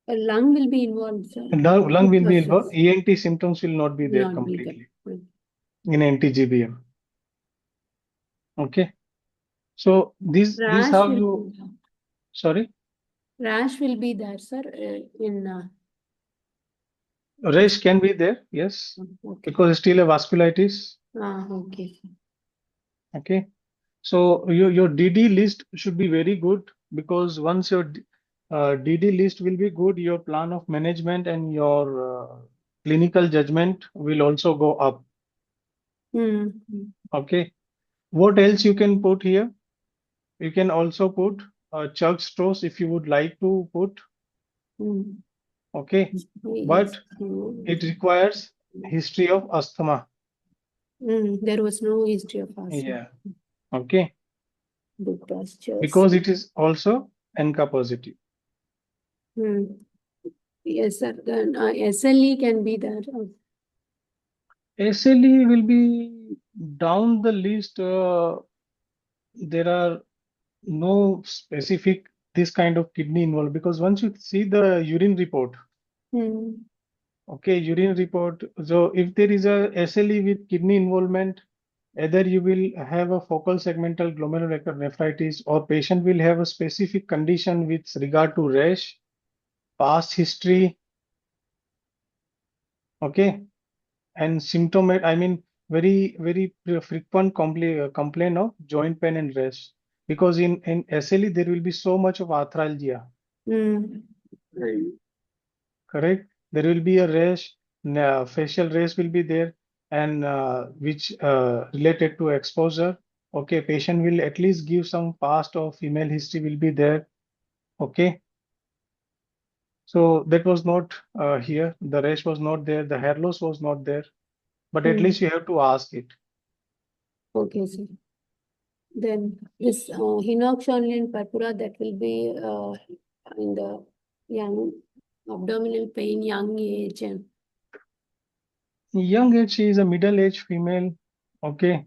Speaker 1: a lung will be involved, sir.
Speaker 2: Lung will be
Speaker 1: Process.
Speaker 2: involved. ENT symptoms will not be there
Speaker 1: Not be
Speaker 2: completely
Speaker 1: there.
Speaker 2: in anti-GBM. Okay. So this
Speaker 1: Rash
Speaker 2: how
Speaker 1: will
Speaker 2: you,
Speaker 1: be,
Speaker 2: sorry,
Speaker 1: rash will be there, sir, in
Speaker 2: rash can be there, yes,
Speaker 1: okay.
Speaker 2: because it's still a vasculitis.
Speaker 1: Okay.
Speaker 2: Okay. So your DD list should be very good, because once your DD list will be good, your plan of management and your clinical judgment will also go up. Okay. What else you can put here? You can also put Chuck straws if you would like to put. Okay. But it requires history of asthma.
Speaker 1: There was no history of asthma.
Speaker 2: Yeah. Okay.
Speaker 1: Good postures.
Speaker 2: Because it is also NCA positive.
Speaker 1: Yes, sir. Then SLE can be there.
Speaker 2: SLE will be down the list. There are no specific this kind of kidney involved because once you see the urine report, okay, urine report. So if there is a SLE with kidney involvement, either you will have a focal segmental glomerulonephritis or patient will have a specific condition with regard to rash, past history, okay, and symptomatic, I mean, very frequent complaint of joint pain and rash. Because in SLE, there will be so much of arthralgia, correct? There will be a rash, facial rash will be there, and which related to exposure. Okay, patient will at least give some past or female history will be there. Okay, so that was not here. The rash was not there. The hair loss was not there. But at least you have to ask it.
Speaker 1: Okay, sir. Then this henoxolin purpura, that will be in the young abdominal pain, young age.
Speaker 2: Young age, she is a middle-aged female. Okay.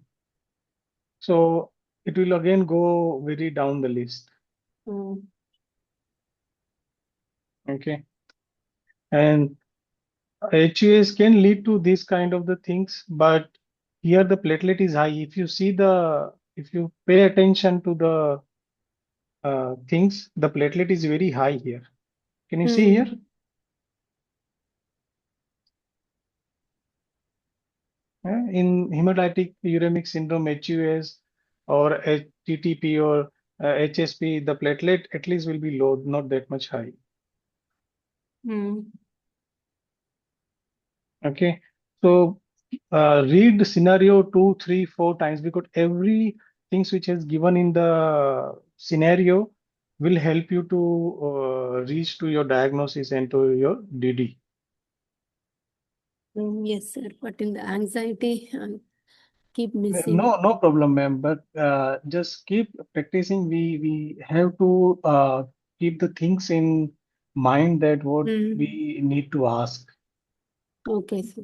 Speaker 2: So it will again go very down the list. Okay. And HUS can lead to this kind of the things, but here the platelet is high. If you see if you pay attention to the things, the platelet is very high here. Can you see here? In hemolytic uremic syndrome, HUS or TTP or HSP, the platelet at least will be low, not that much high. Okay, so read scenario 2, 3, 4 times because every things which is given in the scenario will help you to reach to your diagnosis and to your DD.
Speaker 1: Yes, sir. But in the anxiety, keep missing.
Speaker 2: No problem, ma'am. But just keep practicing. We have to keep the things in mind that what we need to ask.
Speaker 1: Okay, sir.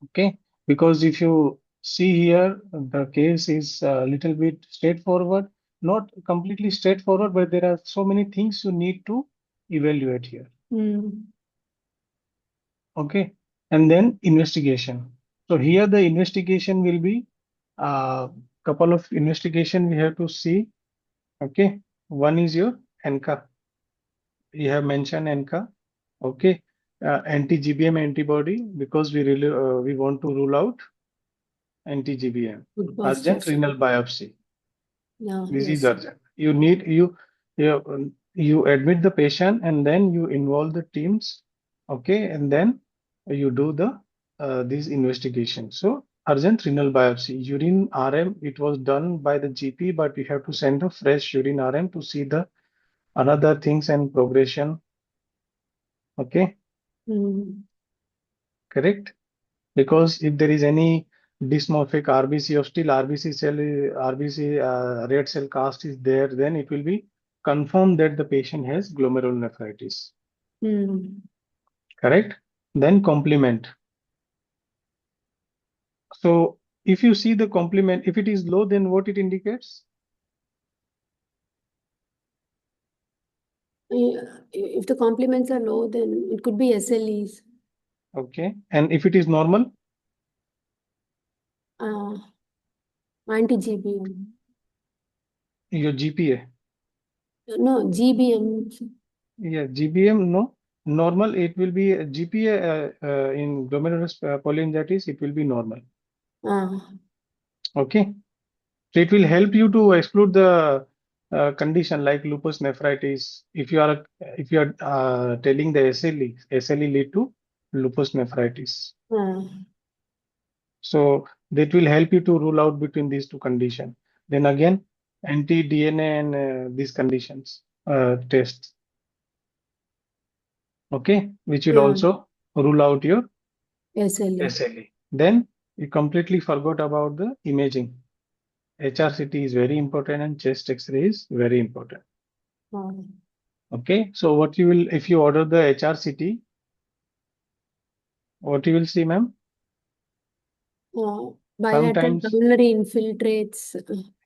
Speaker 2: Okay, because if you see here, the case is a little bit straightforward, not completely straightforward, but there are so many things you need to evaluate here. Okay, and then investigation. So here the investigation will be a couple of investigation we have to see. Okay, one is your ANCA. You have mentioned ANCA. Okay, anti-GBM antibody because we really we want to rule out anti-GBM. Urgent renal biopsy. This is urgent. You need you admit the patient and then you involve the teams. Okay, and then you do the this investigation. So urgent renal biopsy, urine RM. It was done by the GP, but we have to send a fresh urine RM to see the another things and progression. Okay, correct. Because if there is any dysmorphic RBC or still RBC cell, RBC red cell cast is there, then it will be confirmed that the patient has glomerulonephritis. Correct? Then complement. So if you see the complement, if it is low, then what it indicates?
Speaker 1: If the complements are low, then it could be SLEs.
Speaker 2: Okay. And if it is normal?
Speaker 1: Anti-GBM.
Speaker 2: Your GPA.
Speaker 1: No, GBM.
Speaker 2: Yeah, GBM, no. Normal, it will be GPA in glomerulus polyangiitis, it will be normal. Okay. So it will help you to explore the condition like lupus nephritis. If you are telling the SLE lead to lupus nephritis. So that will help you to rule out between these two conditions. Then again, anti-DNA and these conditions tests. Okay, which will also rule out your SLE. Then You completely forgot about the imaging. HRCT is very important and chest X-ray is very important.
Speaker 1: Oh.
Speaker 2: Okay, so what you will, if you order the HRCT, what you will see, ma'am?
Speaker 1: Bilateral
Speaker 2: Sometimes,
Speaker 1: pulmonary infiltrates.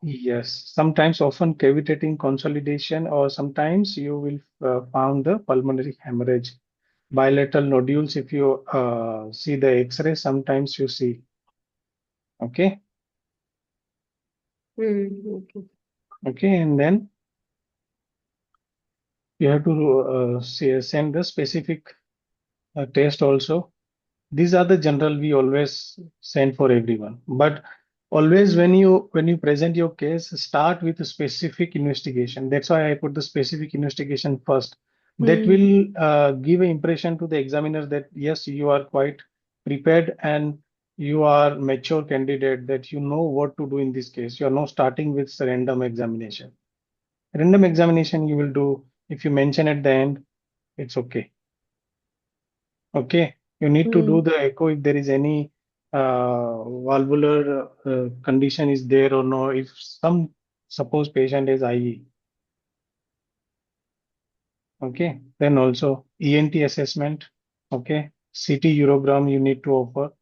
Speaker 2: yes, sometimes often cavitating consolidation, or sometimes you will found the pulmonary hemorrhage. Bilateral nodules, if you see the X-ray, sometimes you see. Okay,
Speaker 1: Okay.
Speaker 2: okay, and then you have to send the specific test also. These are the general we always send for everyone, but always when you present your case, start with a specific investigation. That's why I put the specific investigation first. That will give an impression to the examiner that yes, you are quite prepared and you are mature candidate, that you know what to do in this case. You are not starting with random examination. Random examination you will do if you mention at the end, it's okay. Okay, you need to do the echo if there is any valvular condition is there or no. If some suppose patient is IE, okay, then also ENT assessment, okay, CT urogram you need to offer,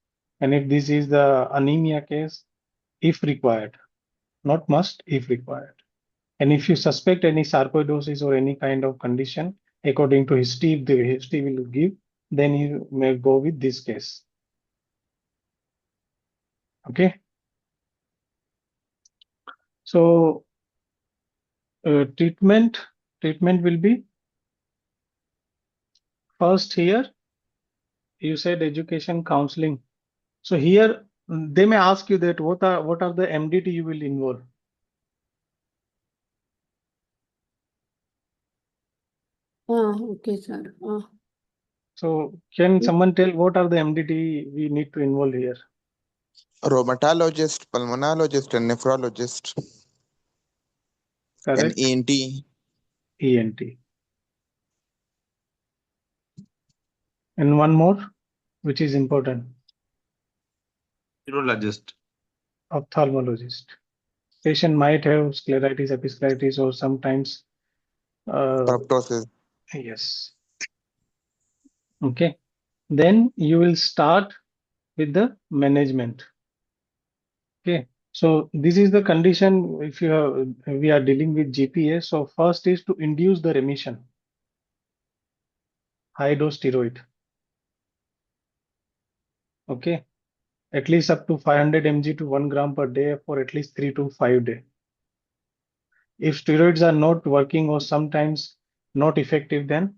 Speaker 2: and if this is the anemia case, if required, not must, if required, and if you suspect any sarcoidosis or any kind of condition, according to history, if the history will give, then you may go with this case. Okay. So treatment will be first here. You said education counseling. So here they may ask you that what are the MDT you will involve.
Speaker 1: Okay, sir.
Speaker 2: So can someone tell what are the MDT we need to involve here?
Speaker 4: Rheumatologist, pulmonologist, and nephrologist, and
Speaker 2: Correct.
Speaker 4: ENT.
Speaker 2: ENT. And one more, which is important.
Speaker 6: Urologist.
Speaker 2: Ophthalmologist. Patient might have scleritis, episcleritis, or sometimes
Speaker 4: Proptosis.
Speaker 2: yes. Okay. Then you will start with the management. Okay. So this is the condition if you have, we are dealing with GPA. So first is to induce the remission. High dose steroid. Okay. At least up to 500 mg to 1 gram per day for at least 3 to 5 days. If steroids are not working or sometimes not effective, then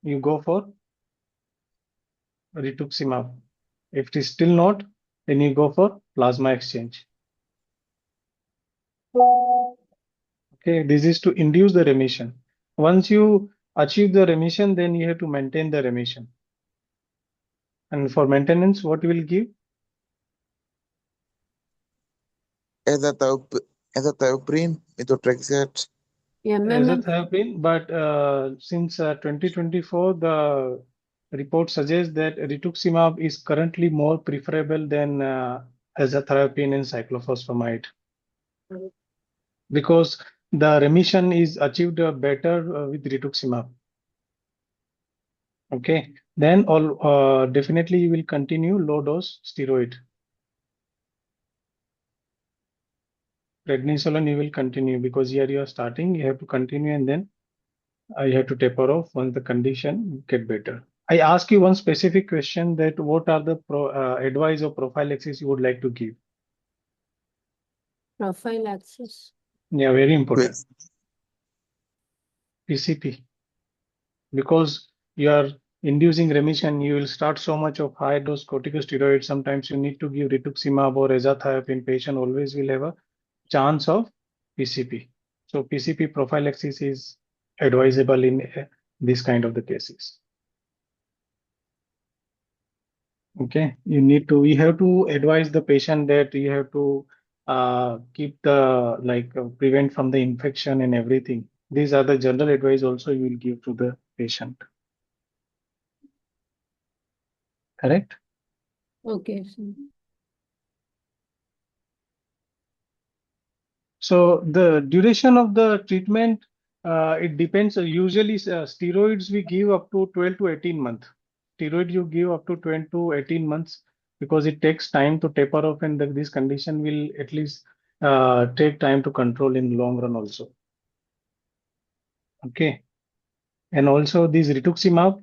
Speaker 2: you go for rituximab. If it is still not, then you go for plasma exchange. Okay, this is to induce the remission. Once you achieve the remission, then you have to maintain the remission. And for maintenance, what will give?
Speaker 4: Azathioprine, methotrexate.
Speaker 2: Azathioprine, but since 2024, the report suggests that rituximab is currently more preferable than azathioprine and cyclophosphamide, because the remission is achieved better with rituximab. Okay, then definitely you will continue low dose steroid. Prednisolone you will continue because here you are starting, you have to continue and then you have to taper off once the condition get better. I ask you one specific question, that what are the advice or prophylaxis you would like to give?
Speaker 1: Prophylaxis.
Speaker 2: Yeah, very important.
Speaker 4: With
Speaker 2: PCP. Because you are inducing remission, you will start so much of high dose corticosteroids. Sometimes you need to give rituximab or azathioprine. Patient always will have a chance of PCP. So PCP prophylaxis is advisable in this kind of the cases. Okay, we have to advise the patient that you have to keep the prevent from the infection and everything. These are the general advice also you will give to the patient. Correct?
Speaker 1: Okay, sir.
Speaker 2: So the duration of the treatment, it depends. Usually, steroids we give up to 12 to 18 months. Steroid you give up to 12 to 18 months because it takes time to taper off, and this condition will at least take time to control in long run also. Okay, and also this rituximab.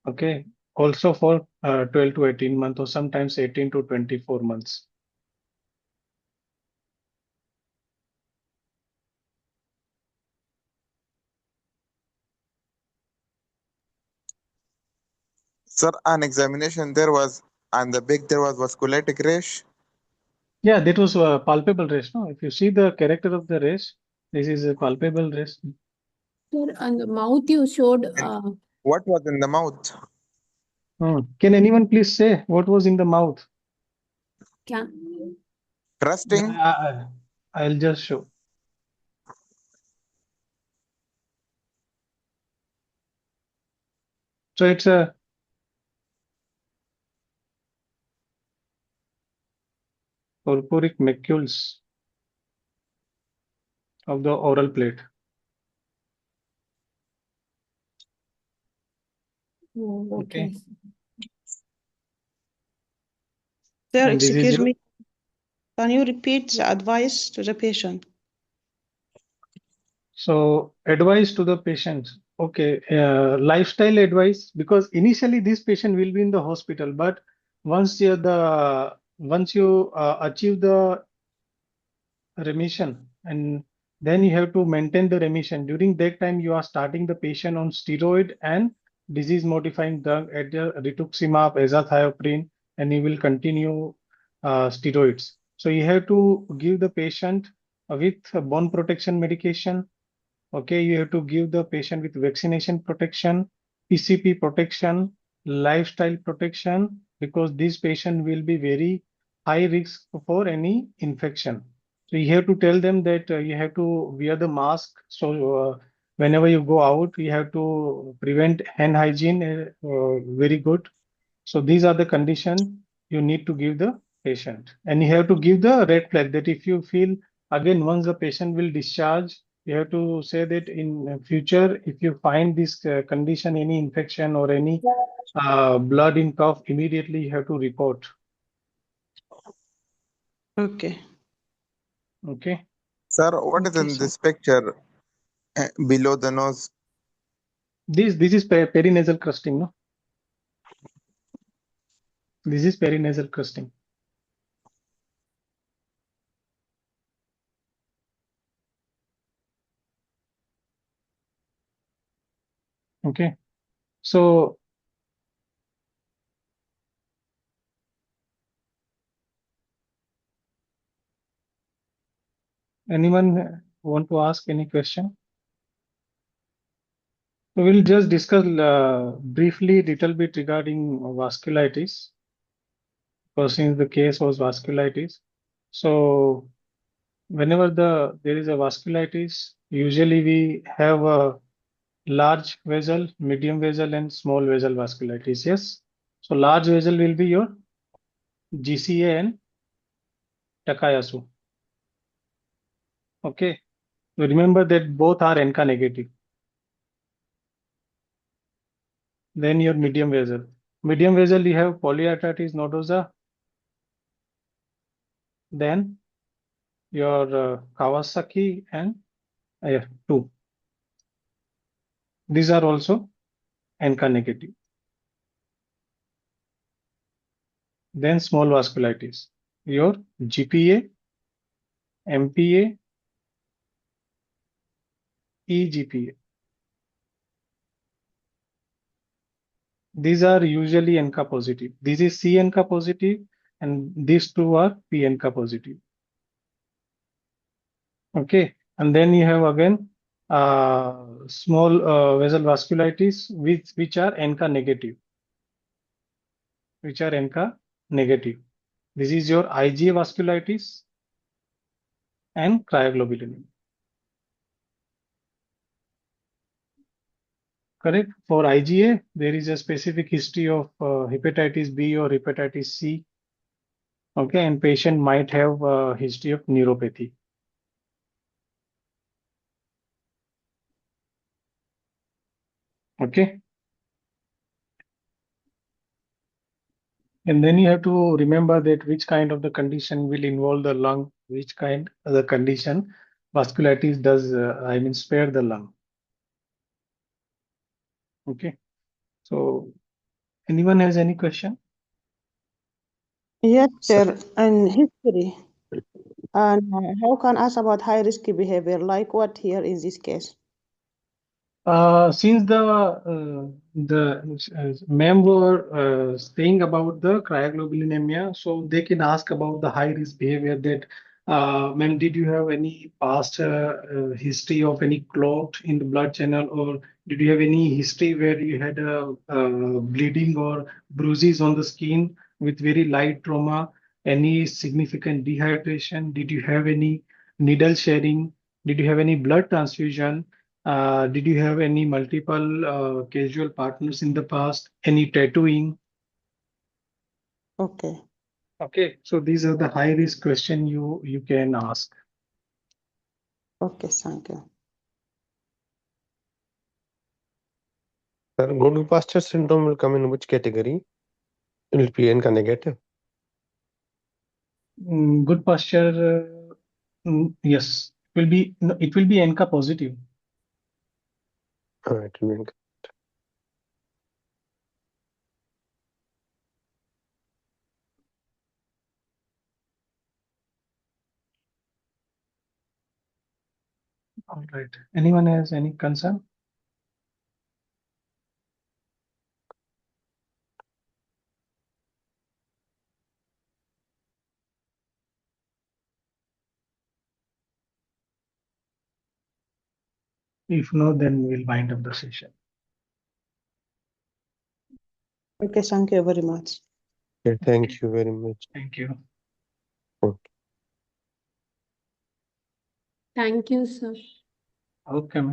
Speaker 2: Okay, also for 12 to 18 months or sometimes 18 to 24 months.
Speaker 4: Sir, on examination on the back there was vasculitic rash.
Speaker 2: Yeah, that was a palpable rash. No, if you see the character of the rash, this is a palpable rash.
Speaker 1: Sir, on the mouth you showed,
Speaker 4: And what was in the mouth?
Speaker 2: Can anyone please say what was in the mouth?
Speaker 1: can,
Speaker 4: Crusting.
Speaker 2: I'll just show. So it's a purpuric macules of the oral plate.
Speaker 1: oh, okay.
Speaker 5: Sir,
Speaker 2: And this is
Speaker 5: excuse
Speaker 2: your,
Speaker 5: me, can you repeat the advice to the patient?
Speaker 2: so advice to the patient. Okay, lifestyle advice, because initially this patient will be in the hospital, but once you achieve the remission, and then you have to maintain the remission. During that time, you are starting the patient on steroid and disease modifying drug, either rituximab, azathioprine, and you will continue steroids. So you have to give the patient with bone protection medication. Okay, you have to give the patient with vaccination protection, PCP protection, lifestyle protection, because this patient will be very high risk for any infection. So you have to tell them that you have to wear the mask. So whenever you go out, you have to prevent hand hygiene very good. So these are the conditions you need to give the patient. And you have to give the red flag that if you feel, again, once the patient will discharge, you have to say that in future, if you find this condition, any infection or any blood in cough, immediately you have to report.
Speaker 5: Okay.
Speaker 2: Okay.
Speaker 4: Sir, what is
Speaker 2: Okay,
Speaker 4: in
Speaker 2: so
Speaker 4: this picture below the nose?
Speaker 2: this is perinasal crusting, no? This is perinasal crusting. Okay. So anyone want to ask any question? So we'll just discuss briefly little bit regarding vasculitis. Because since the case was vasculitis, so whenever there is a vasculitis, usually we have a large vessel, medium vessel, and small vessel vasculitis. Yes. So large vessel will be your GCA and Takayasu. Okay. So remember that both are NK negative. Then your medium vessel. Medium vessel, you have polyarteritis nodosa. Then your Kawasaki and yeah, 2. These are also NK negative. Then small vasculitis. Your GPA, MPA, EGPA. These are usually NK positive. This is CNK positive, and these two are PNK positive. Okay, and then you have again small vessel vasculitis, which are NK negative. Which are NK negative. This is your IgA vasculitis and cryoglobulinemia. Correct. For IgA, there is a specific history of hepatitis B or hepatitis C. Okay, and patient might have a history of neuropathy. Okay. And then you have to remember that which kind of the condition will involve the lung, which kind of the condition vasculitis does, spare the lung. Okay. So anyone has any question?
Speaker 5: Yes, sir. And history. And how can ask about high risk behavior, like what here in this case?
Speaker 2: Since the ma'am were saying about the cryoglobulinemia, so they can ask about the high risk behavior that, ma'am, did you have any past history of any clot in the blood channel, or did you have any history where you had a bleeding or bruises on the skin with very light trauma, any significant dehydration? Did you have any needle sharing? Did you have any blood transfusion? Did you have any multiple casual partners in the past? Any tattooing?
Speaker 5: Okay.
Speaker 2: Okay, so these are the high risk question you can ask.
Speaker 5: Okay, thank you.
Speaker 6: Sir, Goldwasser syndrome will come in which category? It will be NCA negative.
Speaker 2: Good posture. Yes, it will be NCA positive.
Speaker 6: It will be NCA.
Speaker 2: All right. Anyone has any concern? If no, then we'll wind up the session.
Speaker 5: Okay, thank you very much.
Speaker 6: Okay, thank you very much.
Speaker 2: Thank you.
Speaker 1: Thank you, sir.
Speaker 2: Okay.